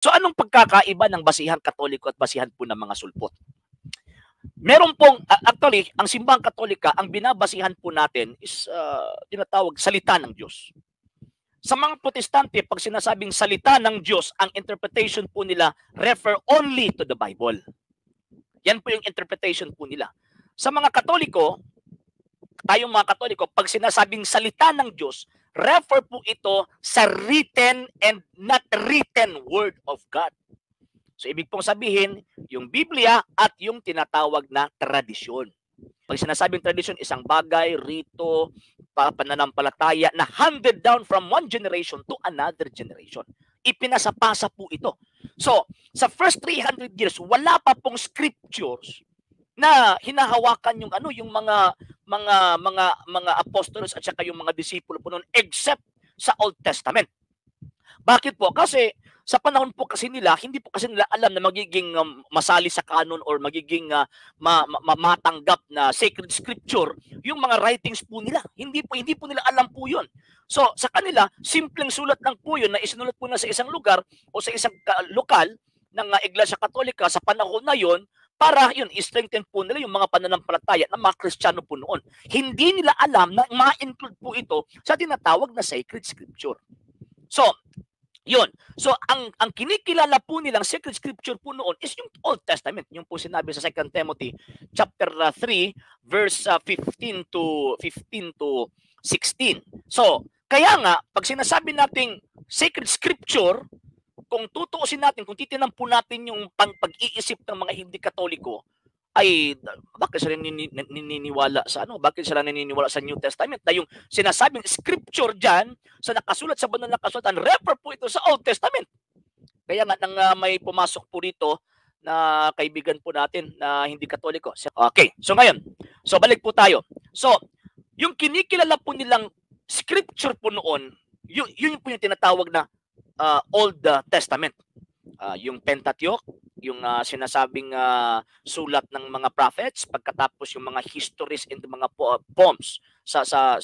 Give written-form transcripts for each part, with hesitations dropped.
So anong pagkakaiba ng basihang Katoliko at basihan po ng mga sulpot? Meron pong, actually, ang simbahang Katolika, ang binabasihan po natin is tinatawag salita ng Diyos. Sa mga Protestante, pag sinasabing salita ng Diyos, ang interpretation po nila refer only to the Bible. Yan po yung interpretation po nila. Sa mga Katoliko, tayong mga Katoliko, pag sinasabing salita ng Diyos, refer po ito sa written and not written word of God. So, ibig pong sabihin, yung Biblia at yung tinatawag na tradisyon. Pag sinasabing tradisyon, isang bagay, rito, pananampalataya na handed down from one generation to another generation. Ipinasapasa po ito. So, sa first 300 years, wala pa pong scriptures na hinahawakan yung yung mga apostles at saka yung mga disipulo po noon except sa Old Testament. Bakit po? Kasi sa panahon po kasi nila, hindi po kasi nila alam na magiging masali sa canon or magiging matanggap na sacred scripture yung mga writings po nila. Hindi po nila alam po yun. So, sa kanila, simpleng sulat lang po yun na isinulat po na sa isang lugar o sa isang lokal ng Iglesia Katolika sa panahon na yun para yun, i-strengthen po nila yung mga pananampalataya ng mga Kristiyano po noon. Hindi nila alam na ma-include po ito sa tinatawag na sacred scripture. So, yun. So, ang kinikilala po nilang sacred scripture po noon is yung Old Testament. Yung po sinabi sa 2 Timothy chapter 3, verse 15 to 16. So, kaya nga, pag sinasabi nating sacred scripture, kung tutuusin natin, kung titinan po natin yung pag-iisip ng mga hindi Katoliko, ay bakit sila naniniwala sa bakit sila naniniwala sa New Testament na yung sinasabing scripture diyan sa nakasulat sa banal na kasulatan refer po ito sa Old Testament. Kaya nga nang may pumasok po rito na kaibigan po natin na hindi Katoliko. Okay, so ngayon, so balik po tayo. So, yung kinikilala po nilang scripture po noon, yun po yung tinatawag na Old Testament. Yung Pentateuch, yung sinasabing sulat ng mga prophets, pagkatapos yung mga histories and mga poems sa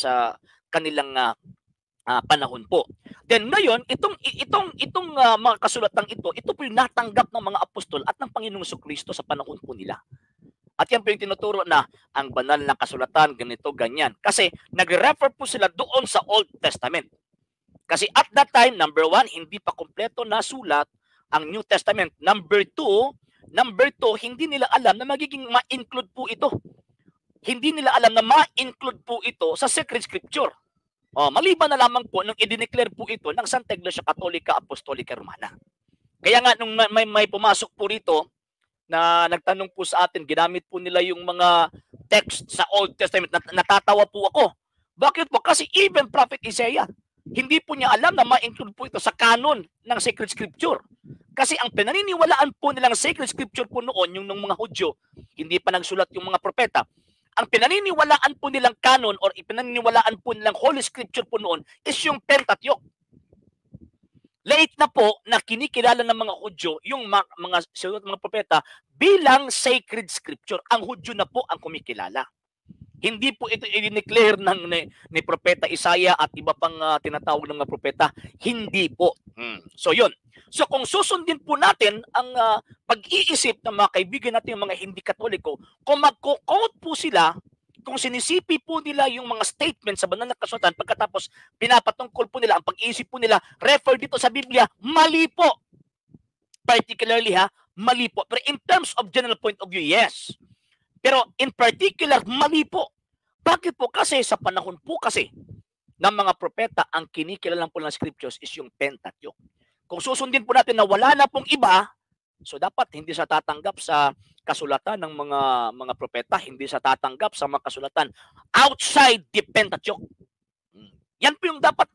kanilang panahon po. Then ngayon, itong mga kasulatang ito po yung natanggap ng mga apostol at ng Panginoong Jesucristo sa panahon po nila. At yan po yung tinuturo na ang banal na kasulatan, ganito, ganyan. Kasi nagre-refer po sila doon sa Old Testament. Kasi at that time, number 1, hindi pa kompleto na sulat ang New Testament. Number two, hindi nila alam na magiging ma-include po ito. Hindi nila alam na ma-include po ito sa sacred scripture. Maliban na lamang po nung i-declare po ito ng Santa Iglesia Katolika Apostolika Romana. Kaya nga nung may pumasok po rito na nagtanong po sa atin, ginamit po nila yung mga text sa Old Testament. Natatawa po ako. Bakit po? Kasi even Prophet Isaiah, hindi po niya alam na ma-include po ito sa canon ng sacred scripture. Kasi ang pinaniniwalaan po nilang sacred scripture po noon, yung ng mga Hudyo, hindi pa nagsulat yung mga propeta, ang pinaniniwalaan po nilang canon or pinaniniwalaan po nilang Holy Scripture po noon is yung Pentateuch. Late na po na kinikilala ng mga Hudyo yung mga sinulat ng mga propeta bilang sacred scripture. Ang Hudyo na po ang kumikilala. Hindi po ito i-declare ni Propeta Isaiah at iba pang tinatawag ng mga propeta. Hindi po. So yun. So kung susundin po natin ang pag-iisip ng mga kaibigan natin, yung mga hindi Katoliko, kung magko-quote po sila, kung sinisipi po nila yung mga statements sa banal na kasulatan, pagkatapos pinapatungkol po nila, ang pag-iisip po nila, refer dito sa Biblia, mali po. Particularly mali po. Pero in terms of general point of view, yes. Pero in particular, mali po. Bakit po? Kasi sa panahon po kasi ng mga propeta, ang kinikilalang po ng scriptures is yung Pentateuch. Kung susundin po natin na wala na pong iba, so dapat hindi sa tatanggap sa kasulatan ng mga propeta, hindi sa tatanggap sa mga kasulatan outside the Pentateuch. Yan po yung dapat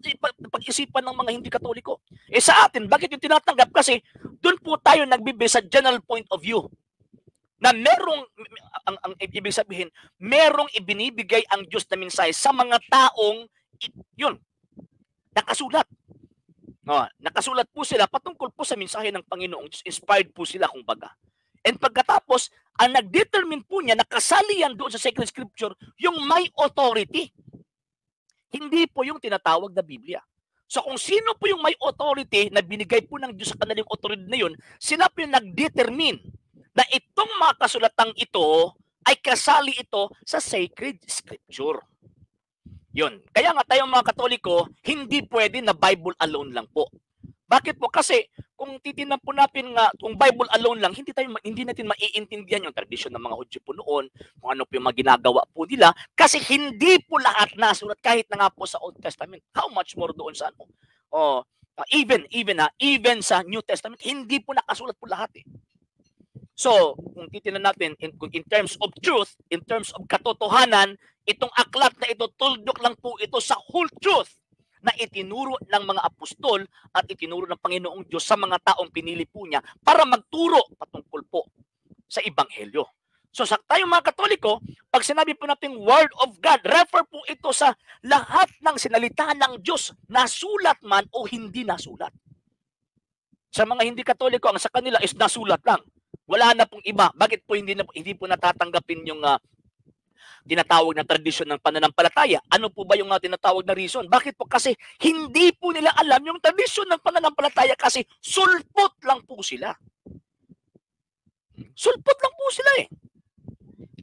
pag-isipan ng mga hindi Katoliko. Sa atin, bakit yung tinatanggap? Kasi doon po tayo nagbibase sa general point of view. Na merong, ang ibig sabihin, merong ibinibigay ang Diyos na mensahe sa mga taong, yun, nakasulat. Nakasulat po sila patungkol po sa mensahe ng Panginoong Diyos. Inspired po sila, kumbaga. And pagkatapos, ang nag-determine po niya, nakasali yan doon sa sacred scripture, yung may authority. Hindi po yung tinatawag na Biblia. So kung sino po yung may authority na binigay po ng Diyos sa kanilang authority na yun, sila po yung nag-determine na itong mga kasulatang ito ay kasali ito sa sacred scripture. Yun. Kaya nga tayo mga Katoliko, hindi pwede na Bible alone lang po. Bakit po? Kasi kung titingnan po natin nga, kung Bible alone lang, hindi natin maiintindihan yung tradisyon ng mga Hudyo po noon, kung ano po yung mga ginagawa po nila, kasi hindi po lahat nasulat kahit na nga po sa Old Testament. How much more doon sa ano? Even sa New Testament, hindi po nakasulat po lahat eh. So, kung titingnan natin in terms of truth, in terms of katotohanan, itong aklat na ito, tuldok lang po ito sa whole truth na itinuro ng mga apostol at itinuro ng Panginoong Diyos sa mga taong pinili po niya para magturo patungkol po sa Ebanghelyo. So sa tayong mga Katoliko, pag sinabi po natin Word of God, refer po ito sa lahat ng sinalita ng Diyos, nasulat man o hindi nasulat. Sa mga hindi Katoliko, ang sa kanila is nasulat lang. Wala na pong iba. Bakit po hindi po natatanggapin yung tinatawag na tradisyon ng pananampalataya? Ano po ba yung tinatawag na reason? Bakit po? Kasi hindi po nila alam yung tradisyon ng pananampalataya kasi sulpot lang po sila. Sulpot lang po sila eh.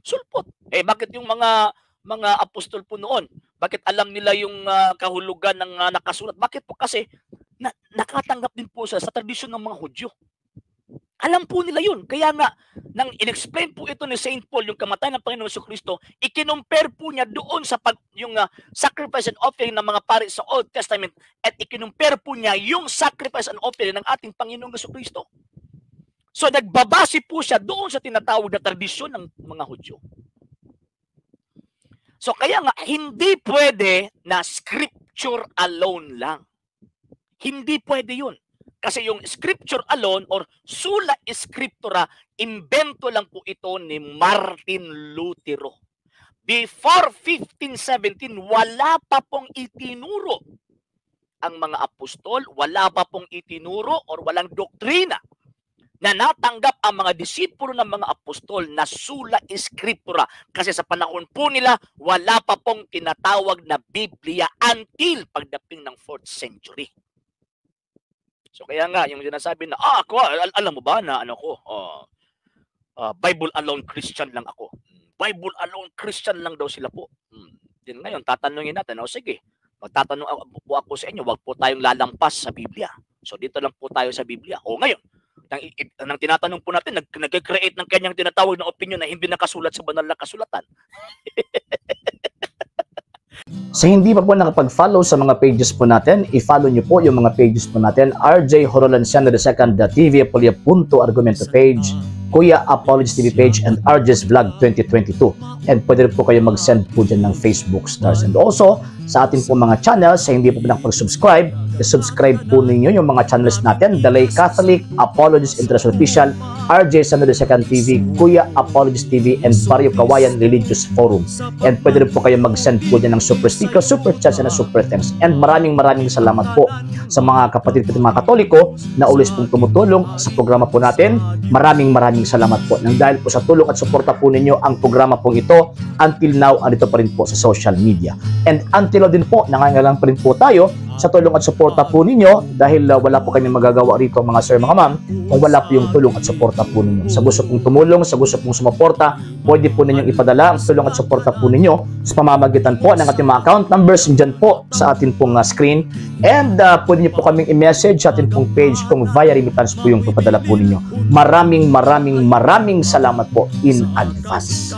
Sulpot. Eh bakit yung mga apostol po noon? Bakit alam nila yung kahulugan ng nakasulat? Bakit po? Kasi nakatanggap din po sila sa tradisyon ng mga Hudyo. Alam po nila yun. Kaya nga, nang in-explain po ito ni St. Paul, yung kamatayan ng Panginoon Jesucristo, ikinumpare po niya doon sa yung sacrifice and offering ng mga pari sa Old Testament at ikinumpare po niya yung sacrifice and offering ng ating Panginoong Jesucristo. So, nagbabase po siya doon sa tinatawag na tradisyon ng mga Hudyo. So, kaya nga, hindi pwede na scripture alone lang. Hindi pwede yun. Kasi yung scripture alone or sola scriptura, imbento lang po ito ni Martin Lutero. Before 1517, wala pa pong itinuro ang mga apostol, wala pa pong itinuro or walang doktrina na natanggap ang mga disipulo ng mga apostol na sola scriptura. Kasi sa panahon po nila, wala pa pong tinatawag na Biblia until pagdating ng 4th century. So kaya nga, yung sinasabi na, ako, alam mo ba na Bible alone Christian lang ako. Bible alone Christian lang daw sila po. Din ngayon, tatanungin natin, sige, magtatanong po ako sa inyo, wag po tayong lalampas sa Biblia. So dito lang po tayo sa Biblia. O ngayon, nang tinatanong po natin, nag-create ng kanyang tinatawag na opinion na hindi nakasulat sa banal na kasulatan. Sa hindi pa po nakapag-follow sa mga pages po natin, i-follow nyo po yung mga pages po natin, RJ Horolanciano II, TV Apolia Punto Argumento page, Kuya Apologist TV page, and RJ's Vlog 2022. And pwede rin po kayo mag-send po dyan ng Facebook stars. And also, sa ating po mga channels, sa hindi po nakapag-subscribe, subscribe po ninyo yung mga channels natin, Dalay Catholic, Apologist International Official, RJ Sano II TV, Kuya Apologist TV, and Barrio Kawayan Religious Forum. And pwede rin po kayo mag-send po dyan ng super sticker, super chats, and super thanks. And maraming salamat po sa mga kapatid ko mga Katoliko na always pong tumutulong sa programa po natin. Maraming salamat po. Nang dahil po sa tulong at suporta po ninyo, ang programa pong ito, until now, andito pa rin po sa social media. And until now din po, nangangailangan pa rin po tayo sa tulong at suporta po ninyo dahil wala po kami magagawa rito mga sir, mga ma'am, kung wala po yung tulong at suporta po ninyo. Sa gusto pong tumulong, sa gusto pong sumuporta, pwede po ninyong ipadala ang tulong at suporta po ninyo sa pamamagitan po ng ating mga account numbers dyan po sa ating pong screen. And pwede nyo po kaming i-message sa ating pong page kung via remittance po yung ipadala po ninyo. Maraming salamat po in advance.